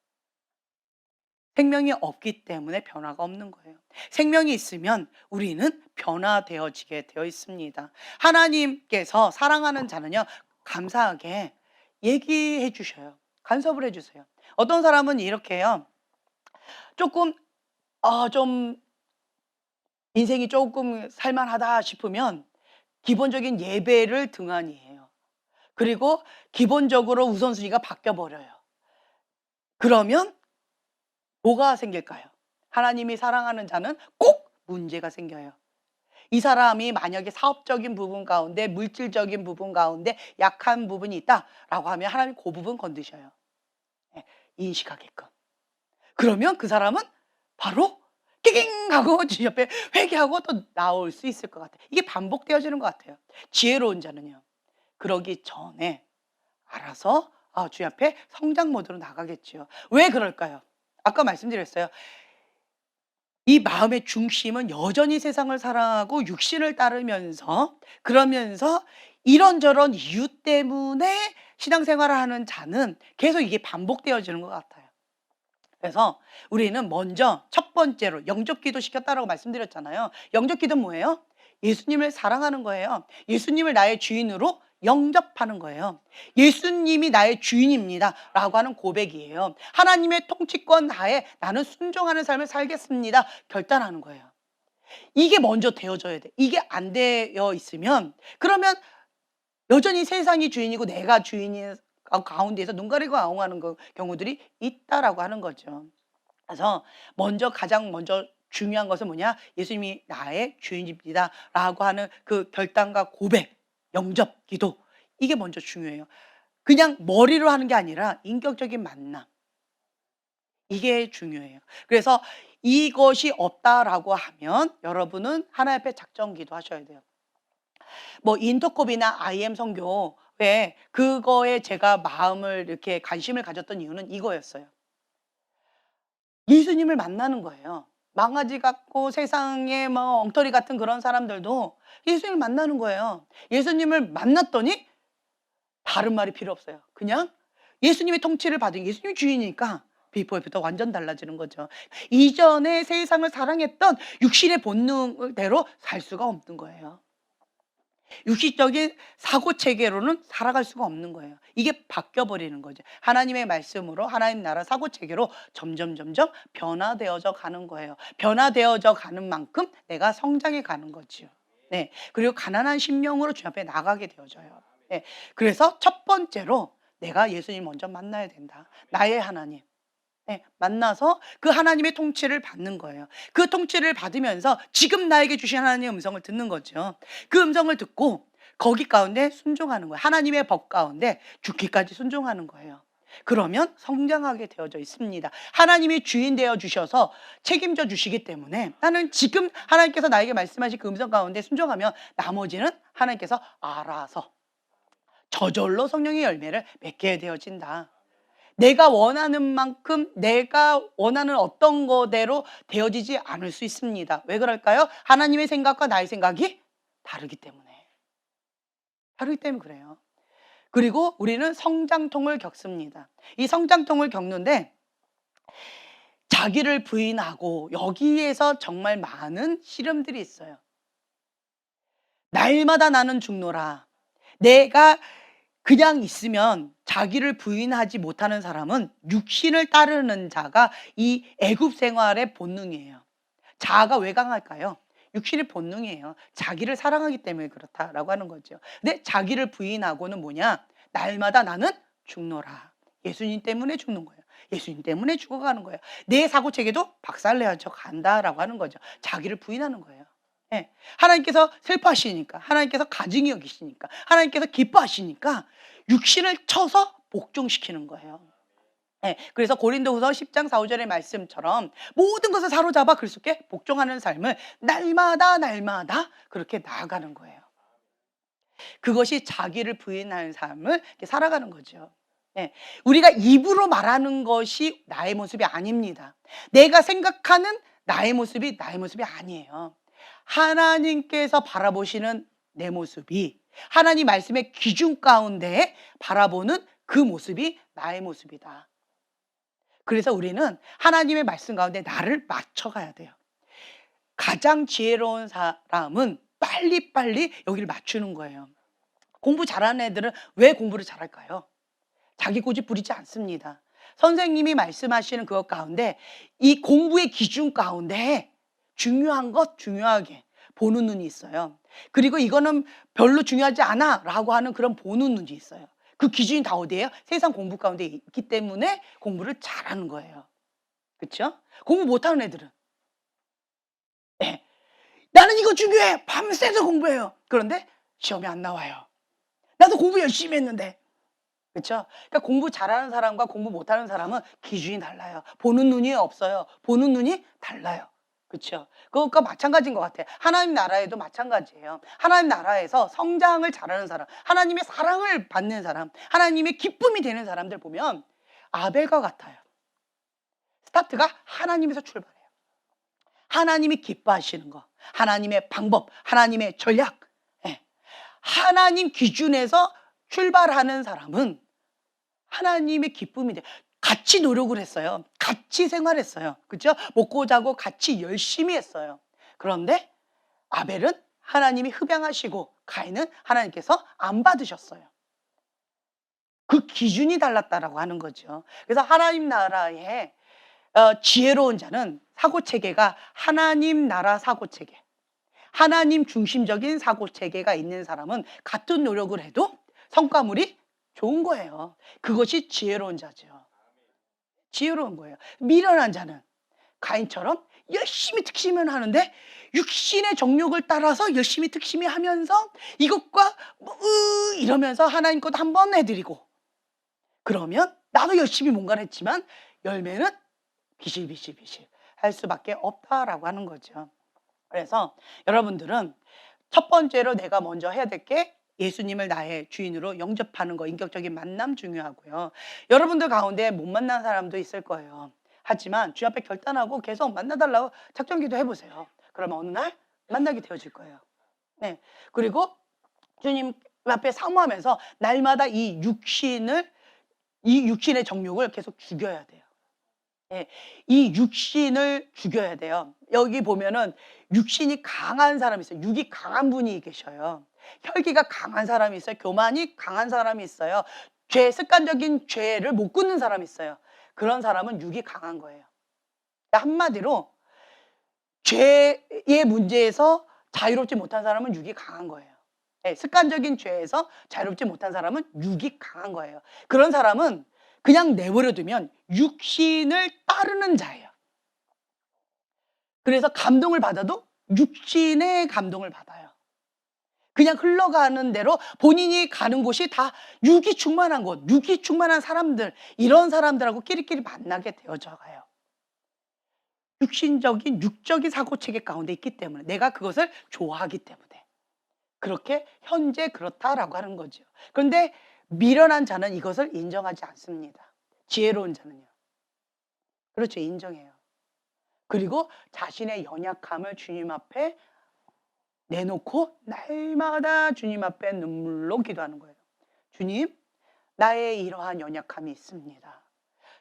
생명이 없기 때문에 변화가 없는 거예요. 생명이 있으면 우리는 변화되어지게 되어 있습니다. 하나님께서 사랑하는 자는요, 감사하게 얘기해 주셔요. 간섭을 해 주세요. 어떤 사람은 이렇게 해요. 조금 좀 인생이 조금 살만하다 싶으면 기본적인 예배를 등한히 해요. 그리고 기본적으로 우선순위가 바뀌어 버려요. 그러면 뭐가 생길까요? 하나님이 사랑하는 자는 꼭 문제가 생겨요. 이 사람이 만약에 사업적인 부분 가운데, 물질적인 부분 가운데 약한 부분이 있다라고 하면 하나님 그 부분 건드셔요. 인식하게끔. 그러면 그 사람은 바로 끼깅 하고 주님 앞에 회개하고 또 나올 수 있을 것 같아요. 이게 반복되어지는 것 같아요. 지혜로운 자는요, 그러기 전에 알아서 주님 앞에 성장 모드로 나가겠지요. 왜 그럴까요? 아까 말씀드렸어요. 이 마음의 중심은 여전히 세상을 사랑하고 육신을 따르면서, 그러면서 이런저런 이유 때문에 신앙생활을 하는 자는 계속 이게 반복되어지는 것 같아요. 그래서 우리는 먼저 첫 번째로 영접 기도 시켰다라고 말씀드렸잖아요. 영접 기도는 뭐예요? 예수님을 사랑하는 거예요. 예수님을 나의 주인으로 영접하는 거예요. 예수님이 나의 주인입니다 라고 하는 고백이에요. 하나님의 통치권 하에 나는 순종하는 삶을 살겠습니다 결단하는 거예요. 이게 먼저 되어져야 돼. 이게 안 되어 있으면, 그러면 여전히 세상이 주인이고 내가 주인인 가운데에서 눈 가리고 아웅하는 경우들이 있다라고 하는 거죠. 그래서 가장 먼저 중요한 것은 뭐냐? 예수님이 나의 주인입니다라고 하는 그 결단과 고백, 영접, 기도, 이게 먼저 중요해요. 그냥 머리로 하는 게 아니라 인격적인 만남, 이게 중요해요. 그래서 이것이 없다라고 하면 여러분은 하나님 앞에 작정 기도하셔야 돼요. 뭐 인터콥이나 IM 선교에 그거에 제가 마음을 이렇게 관심을 가졌던 이유는 이거였어요. 예수님을 만나는 거예요. 망아지 같고 세상에 뭐 엉터리 같은 그런 사람들도 예수님을 만나는 거예요. 예수님을 만났더니 다른 말이 필요 없어요. 그냥 예수님의 통치를 받은, 예수님이 주인이니까 비포에부터 완전 달라지는 거죠. 이전에 세상을 사랑했던 육신의 본능대로 살 수가 없는 거예요. 육신적인 사고 체계로는 살아갈 수가 없는 거예요. 이게 바뀌어 버리는 거죠. 하나님의 말씀으로, 하나님 나라 사고 체계로 점점 변화되어져 가는 거예요. 변화되어져 가는 만큼 내가 성장해 가는 거지요. 네. 그리고 가난한 심령으로 주님 앞에 나가게 되어져요. 네. 그래서 첫 번째로 내가 예수님 먼저 만나야 된다. 나의 하나님. 네, 만나서 그 하나님의 통치를 받는 거예요. 그 통치를 받으면서 지금 나에게 주신 하나님의 음성을 듣는 거죠. 그 음성을 듣고 거기 가운데 순종하는 거예요. 하나님의 법 가운데 죽기까지 순종하는 거예요. 그러면 성장하게 되어져 있습니다. 하나님이 주인 되어 주셔서 책임져 주시기 때문에 나는 지금 하나님께서 나에게 말씀하신 그 음성 가운데 순종하면 나머지는 하나님께서 알아서 저절로 성령의 열매를 맺게 되어진다. 내가 원하는 만큼 내가 원하는 어떤 거대로 되어지지 않을 수 있습니다. 왜 그럴까요? 하나님의 생각과 나의 생각이 다르기 때문에. 다르기 때문에 그래요. 그리고 우리는 성장통을 겪습니다. 이 성장통을 겪는데 자기를 부인하고 여기에서 정말 많은 시름들이 있어요. 날마다 나는 죽노라. 내가 그냥 있으면 자기를 부인하지 못하는 사람은 육신을 따르는 자가 이 애굽 생활의 본능이에요. 자아가 왜 강할까요? 육신의 본능이에요. 자기를 사랑하기 때문에 그렇다라고 하는 거죠. 근데 자기를 부인하고는 뭐냐? 날마다 나는 죽노라. 예수님 때문에 죽는 거예요. 예수님 때문에 죽어가는 거예요. 내 사고체계도 박살내서 간다라고 하는 거죠. 자기를 부인하는 거예요. 네. 하나님께서 슬퍼하시니까, 하나님께서 가증히 여기시니까, 하나님께서 기뻐하시니까 육신을 쳐서 복종시키는 거예요. 네. 그래서 고린도후서 10장 4, 5절의 말씀처럼 모든 것을 사로잡아 그리스도께 복종하는 삶을 날마다 그렇게 나아가는 거예요. 그것이 자기를 부인하는 삶을 살아가는 거죠. 네. 우리가 입으로 말하는 것이 나의 모습이 아닙니다. 내가 생각하는 나의 모습이 아니에요. 하나님께서 바라보시는 내 모습이, 하나님 말씀의 기준 가운데 바라보는 그 모습이 나의 모습이다. 그래서 우리는 하나님의 말씀 가운데 나를 맞춰가야 돼요. 가장 지혜로운 사람은 빨리빨리 여기를 맞추는 거예요. 공부 잘하는 애들은 왜 공부를 잘할까요? 자기 고집 부리지 않습니다. 선생님이 말씀하시는 그것 가운데 이 공부의 기준 가운데 중요한 것 중요하게 보는 눈이 있어요. 그리고 이거는 별로 중요하지 않아 라고 하는 그런 보는 눈이 있어요. 그 기준이 다 어디예요? 세상 공부 가운데 있기 때문에 공부를 잘하는 거예요. 그렇죠? 공부 못하는 애들은 네. 나는 이거 중요해. 밤새서 공부해요. 그런데 시험이 안 나와요. 나도 공부 열심히 했는데. 그렇죠? 그러니까 공부 잘하는 사람과 공부 못하는 사람은 기준이 달라요. 보는 눈이 없어요. 보는 눈이 달라요. 그렇죠? 그것과 마찬가지인 것 같아요. 하나님 나라에도 마찬가지예요. 하나님 나라에서 성장을 잘하는 사람, 하나님의 사랑을 받는 사람, 하나님의 기쁨이 되는 사람들 보면 아벨과 같아요. 스타트가 하나님에서 출발해요. 하나님이 기뻐하시는 거, 하나님의 방법, 하나님의 전략, 하나님 기준에서 출발하는 사람은 하나님의 기쁨이 돼. 같이 노력을 했어요. 같이 생활했어요. 그렇죠? 먹고 자고 같이 열심히 했어요. 그런데 아벨은 하나님이 흡양하시고 가인은 하나님께서 안 받으셨어요. 그 기준이 달랐다라고 하는 거죠. 그래서 하나님 나라의 지혜로운 자는 사고체계가 하나님 나라 사고체계, 하나님 중심적인 사고체계가 있는 사람은 같은 노력을 해도 성과물이 좋은 거예요. 그것이 지혜로운 자죠. 지혜로운 거예요. 미련한 자는 가인처럼 열심히 특심을 하는데 육신의 정욕을 따라서 열심히 특심히 하면서 이것과 이러면서 하나님 것 한번 해드리고, 그러면 나도 열심히 뭔가를 했지만 열매는 비실비실비실 할 수밖에 없다라고 하는 거죠. 그래서 여러분들은 첫 번째로 내가 먼저 해야 될 게 예수님을 나의 주인으로 영접하는 거, 인격적인 만남 중요하고요. 여러분들 가운데 못 만난 사람도 있을 거예요. 하지만 주 앞에 결단하고 계속 만나달라고 작정기도 해보세요. 그러면 어느 날 만나게 되어질 거예요. 네. 그리고 주님 앞에 사모하면서 날마다 이 육신의 정욕을 계속 죽여야 돼요. 예, 이 육신을 죽여야 돼요. 여기 보면은 육신이 강한 사람이 있어요. 육이 강한 분이 계셔요. 혈기가 강한 사람이 있어요. 교만이 강한 사람이 있어요. 습관적인 죄를 못 끊는 사람이 있어요. 그런 사람은 육이 강한 거예요. 한마디로 죄의 문제에서 자유롭지 못한 사람은 육이 강한 거예요. 예, 습관적인 죄에서 자유롭지 못한 사람은 육이 강한 거예요. 그런 사람은 그냥 내버려두면 육신을 따르는 자예요. 그래서 감동을 받아도 육신의 감동을 받아요. 그냥 흘러가는 대로 본인이 가는 곳이 다 육이 충만한 곳, 육이 충만한 사람들, 이런 사람들하고 끼리끼리 만나게 되어져 가요. 육적인 사고체계 가운데 있기 때문에, 내가 그것을 좋아하기 때문에 그렇게 현재 그렇다라고 하는 거죠. 그런데 미련한 자는 이것을 인정하지 않습니다. 지혜로운 자는요. 그렇죠. 인정해요. 그리고 자신의 연약함을 주님 앞에 내놓고 날마다 주님 앞에 눈물로 기도하는 거예요. 주님, 나의 이러한 연약함이 있습니다.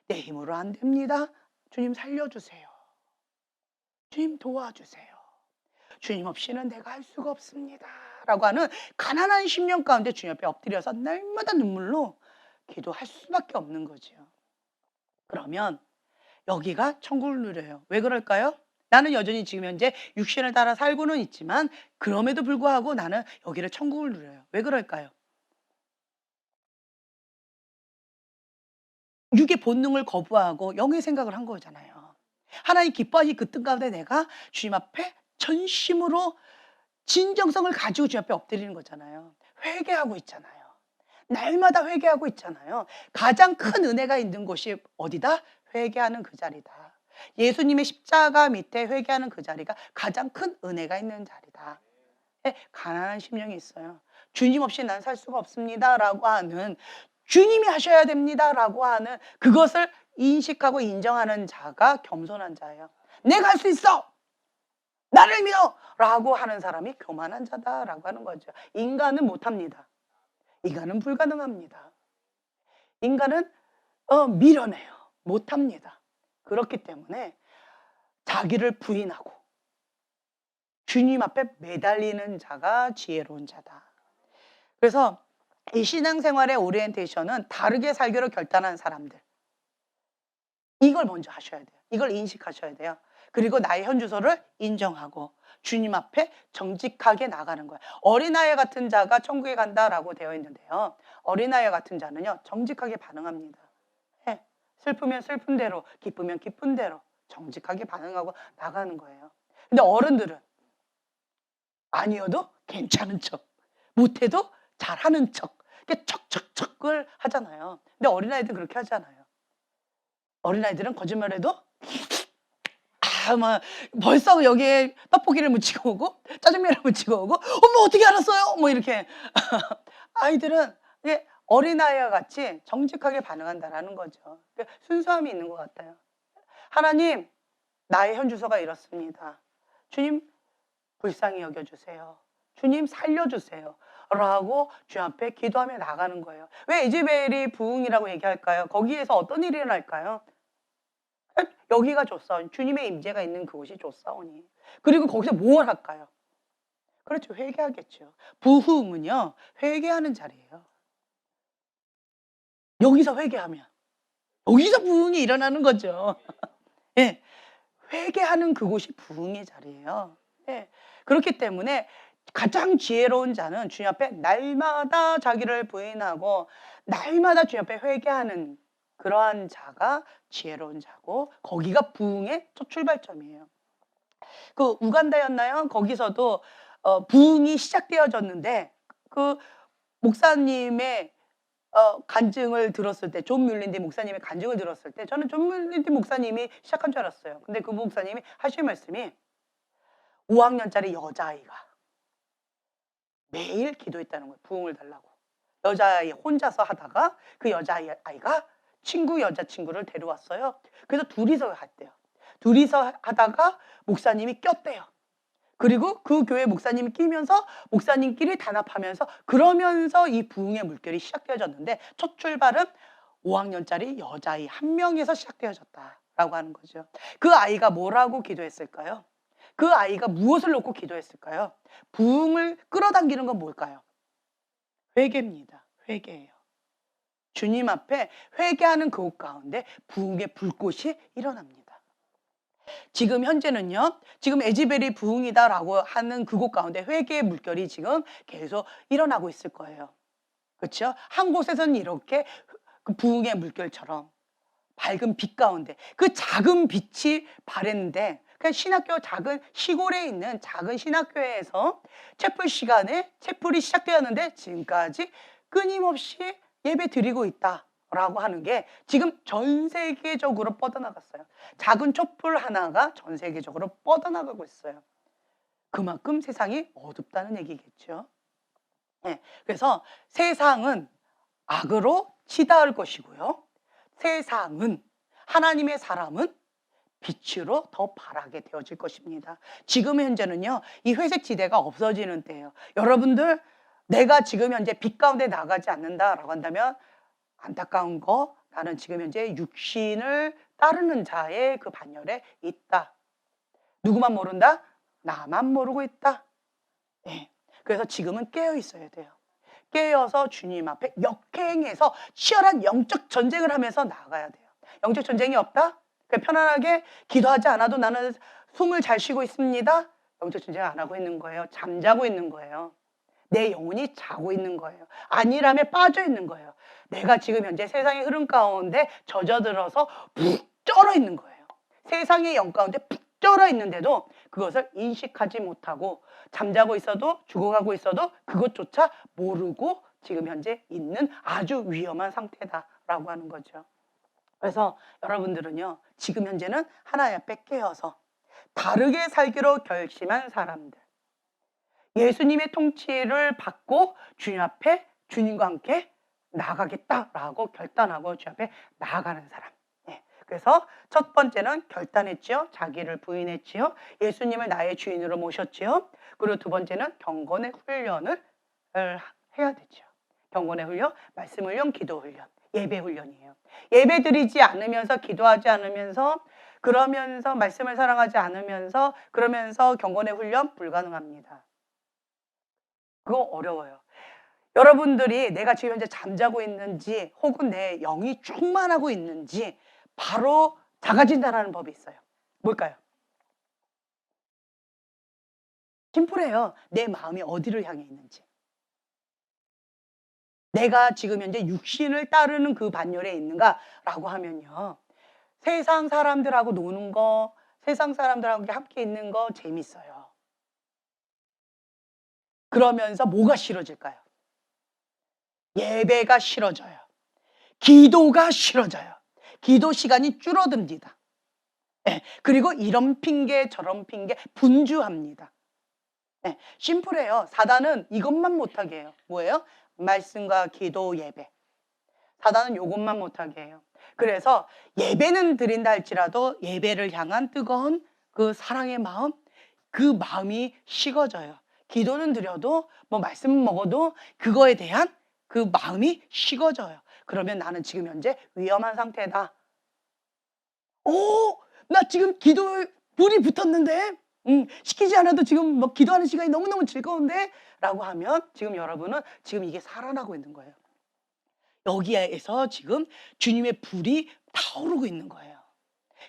내 힘으로 안 됩니다. 주님 살려주세요. 주님 도와주세요. 주님 없이는 내가 할 수가 없습니다. 라고 하는 가난한 심령 가운데 주님 앞에 엎드려서 날마다 눈물로 기도할 수밖에 없는 거죠. 그러면 여기가 천국을 누려요. 왜 그럴까요? 나는 여전히 지금 현재 육신을 따라 살고는 있지만 그럼에도 불구하고 나는 여기를 천국을 누려요. 왜 그럴까요? 육의 본능을 거부하고 영의 생각을 한 거잖아요. 하나님 기뻐하시 그 뜻 가운데 내가 주님 앞에 전심으로 진정성을 가지고 주님 앞에 엎드리는 거잖아요. 회개하고 있잖아요. 날마다 회개하고 있잖아요. 가장 큰 은혜가 있는 곳이 어디다? 회개하는 그 자리다. 예수님의 십자가 밑에 회개하는 그 자리가 가장 큰 은혜가 있는 자리다. 가난한 심령이 있어요. 주님 없이 난 살 수가 없습니다 라고 하는, 주님이 하셔야 됩니다 라고 하는 그것을 인식하고 인정하는 자가 겸손한 자예요. 내가 할 수 있어! 나를 믿어! 라고 하는 사람이 교만한 자다라고 하는 거죠. 인간은 못합니다. 인간은 불가능합니다. 인간은 미련해요. 못합니다. 그렇기 때문에 자기를 부인하고 주님 앞에 매달리는 자가 지혜로운 자다. 그래서 이 신앙생활의 오리엔테이션은 다르게 살기로 결단한 사람들, 이걸 먼저 하셔야 돼요. 이걸 인식하셔야 돼요. 그리고 나의 현주소를 인정하고 주님 앞에 정직하게 나가는 거예요. 어린아이 같은 자가 천국에 간다라고 되어 있는데요. 어린아이 같은 자는요, 정직하게 반응합니다. 슬프면 슬픈 대로, 기쁘면 기쁜 대로 정직하게 반응하고 나가는 거예요. 근데 어른들은 아니어도 괜찮은 척, 못해도 잘하는 척, 이렇게 척척척을 하잖아요. 근데 어린아이들은 그렇게 하지 않아요. 어린아이들은 거짓말해도 막 벌써 여기에 떡볶이를 묻히고 오고 짜장면을 묻히고 오고, 엄마 어떻게 알았어요? 뭐 이렇게. 아이들은 이게 어린아이와 같이 정직하게 반응한다라는 거죠. 순수함이 있는 것 같아요. 하나님, 나의 현주소가 이렇습니다. 주님 불쌍히 여겨주세요. 주님 살려주세요. 라고 주 앞에 기도하며 나가는 거예요. 왜 이즈벨이 부흥이라고 얘기할까요? 거기에서 어떤 일이 일어날까요? 여기가 좋사오니, 주님의 임재가 있는 그곳이 좋사오니. 그리고 거기서 뭘 할까요? 그렇죠. 회개하겠죠. 부흥은요, 회개하는 자리예요. 여기서 회개하면 여기서 부흥이 일어나는 거죠. 예, 회개하는 그곳이 부흥의 자리예요. 예, 그렇기 때문에 가장 지혜로운 자는 주님 앞에 날마다 자기를 부인하고 날마다 주님 앞에 회개하는 그러한 자가 지혜로운 자고, 거기가 부흥의 첫 출발점이에요. 그 우간다였나요? 거기서도 부흥이 시작되어졌는데, 그 목사님의 간증을 들었을 때, 존 뮬린디 목사님의 간증을 들었을 때 저는 존 뮬린디 목사님이 시작한 줄 알았어요. 근데 그 목사님이 하신 말씀이 5학년짜리 여자아이가 매일 기도했다는 거예요. 부흥을 달라고. 여자아이 혼자서 하다가 그 여자아이가 여자친구를 데려왔어요. 그래서 둘이서 했대요. 둘이서 하다가 목사님이 꼈대요. 그리고 그 교회 목사님이 끼면서 목사님끼리 단합하면서, 그러면서 이 부흥의 물결이 시작되어졌는데, 첫 출발은 5학년짜리 여자아이 한 명에서 시작되어졌다라고 하는 거죠. 그 아이가 뭐라고 기도했을까요? 그 아이가 무엇을 놓고 기도했을까요? 부흥을 끌어당기는 건 뭘까요? 회개입니다. 회개예요. 주님 앞에 회개하는 그곳 가운데 부흥의 불꽃이 일어납니다. 지금 현재는요, 지금 에즈벨이 부흥이다라고 하는 그곳 가운데 회개의 물결이 지금 계속 일어나고 있을 거예요. 그렇죠? 한 곳에서는 이렇게 그 부흥의 물결처럼 밝은 빛 가운데, 그 작은 빛이 바랬는데, 그냥 신학교, 작은 시골에 있는 작은 신학교에서 채플 시간에 채플이 시작되었는데 지금까지 끊임없이 예배 드리고 있다라고 하는 게 지금 전 세계적으로 뻗어나갔어요. 작은 촛불 하나가 전 세계적으로 뻗어나가고 있어요. 그만큼 세상이 어둡다는 얘기겠죠. 네, 그래서 세상은 악으로 치닫을 것이고요, 세상은, 하나님의 사람은 빛으로 더 바라게 되어질 것입니다. 지금 현재는요, 이 회색 지대가 없어지는 때예요. 여러분들, 내가 지금 현재 빛 가운데 나가지 않는다라고 한다면 안타까운 거, 나는 지금 현재 육신을 따르는 자의 그 반열에 있다. 누구만 모른다? 나만 모르고 있다. 네. 그래서 지금은 깨어 있어야 돼요. 깨어서 주님 앞에 역행해서 치열한 영적 전쟁을 하면서 나가야 돼요. 영적 전쟁이 없다? 편안하게 기도하지 않아도 나는 숨을 잘 쉬고 있습니다. 영적 전쟁 안 하고 있는 거예요. 잠자고 있는 거예요. 내 영혼이 자고 있는 거예요. 안일함에 빠져 있는 거예요. 내가 지금 현재 세상의 흐름 가운데 젖어들어서 푹 쩔어 있는 거예요. 세상의 영 가운데 푹 쩔어 있는데도 그것을 인식하지 못하고, 잠자고 있어도, 죽어가고 있어도 그것조차 모르고 지금 현재 있는 아주 위험한 상태다라고 하는 거죠. 그래서 여러분들은요, 지금 현재는 하나님 앞에 깨어서 다르게 살기로 결심한 사람들, 예수님의 통치를 받고 주님 앞에, 주님과 함께 나가겠다라고 결단하고 주님 앞에 나아가는 사람. 네. 그래서 첫 번째는 결단했지요. 자기를 부인했지요. 예수님을 나의 주인으로 모셨지요. 그리고 두 번째는 경건의 훈련을 해야 되죠. 경건의 훈련, 말씀 훈련, 기도 훈련, 예배 훈련이에요. 예배 드리지 않으면서, 기도하지 않으면서, 그러면서 말씀을 사랑하지 않으면서, 그러면서 경건의 훈련 불가능합니다. 그거 어려워요. 여러분들이 내가 지금 현재 잠자고 있는지 혹은 내 영이 충만하고 있는지 바로 작아진다는 법이 있어요. 뭘까요? 심플해요. 내 마음이 어디를 향해 있는지. 내가 지금 현재 육신을 따르는 그 반열에 있는가라고 하면요, 세상 사람들하고 노는 거, 세상 사람들하고 함께 있는 거 재밌어요. 그러면서 뭐가 싫어질까요? 예배가 싫어져요. 기도가 싫어져요. 기도 시간이 줄어듭니다. 네. 그리고 이런 핑계 저런 핑계 분주합니다. 네. 심플해요. 사단은 이것만 못하게 해요. 뭐예요? 말씀과 기도, 예배. 사단은 이것만 못하게 해요. 그래서 예배는 드린다 할지라도 예배를 향한 뜨거운 그 사랑의 마음, 그 마음이 식어져요. 기도는 드려도, 뭐 말씀 먹어도 그거에 대한 그 마음이 식어져요. 그러면 나는 지금 현재 위험한 상태다. 나 지금 기도 불이 붙었는데, 시키지 않아도 지금 뭐 기도하는 시간이 너무너무 즐거운데? 라고 하면 지금 여러분은 지금 이게 살아나고 있는 거예요. 여기에서 지금 주님의 불이 타오르고 있는 거예요.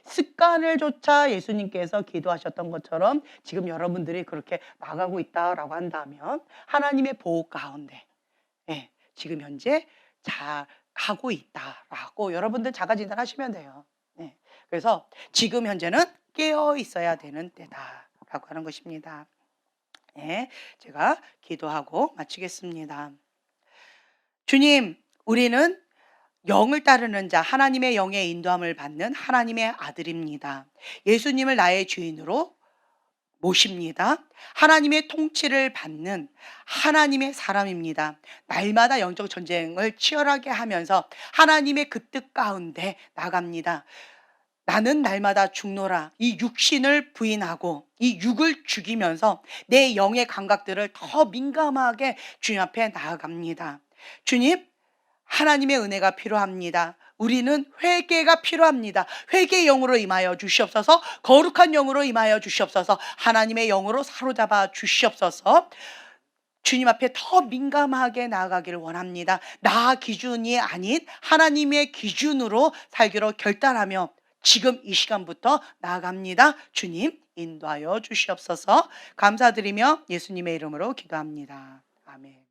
습관을 조차 예수님께서 기도하셨던 것처럼 지금 여러분들이 그렇게 나가고 있다라고 한다면 하나님의 보호 가운데 예, 지금 현재 잘 가고 있다라고 여러분들 자가 진단하시면 돼요. 예, 그래서 지금 현재는 깨어 있어야 되는 때다라고 하는 것입니다. 예, 제가 기도하고 마치겠습니다. 주님, 우리는 영을 따르는 자, 하나님의 영의 인도함을 받는 하나님의 아들입니다. 예수님을 나의 주인으로 모십니다. 하나님의 통치를 받는 하나님의 사람입니다. 날마다 영적 전쟁을 치열하게 하면서 하나님의 그 뜻 가운데 나갑니다. 나는 날마다 죽노라. 이 육신을 부인하고 이 육을 죽이면서 내 영의 감각들을 더 민감하게 주님 앞에 나아갑니다. 주님, 하나님의 은혜가 필요합니다. 우리는 회개가 필요합니다. 회개의 영으로 임하여 주시옵소서. 거룩한 영으로 임하여 주시옵소서. 하나님의 영으로 사로잡아 주시옵소서. 주님 앞에 더 민감하게 나아가기를 원합니다. 나 기준이 아닌 하나님의 기준으로 살기로 결단하며 지금 이 시간부터 나아갑니다. 주님 인도하여 주시옵소서. 감사드리며 예수님의 이름으로 기도합니다. 아멘.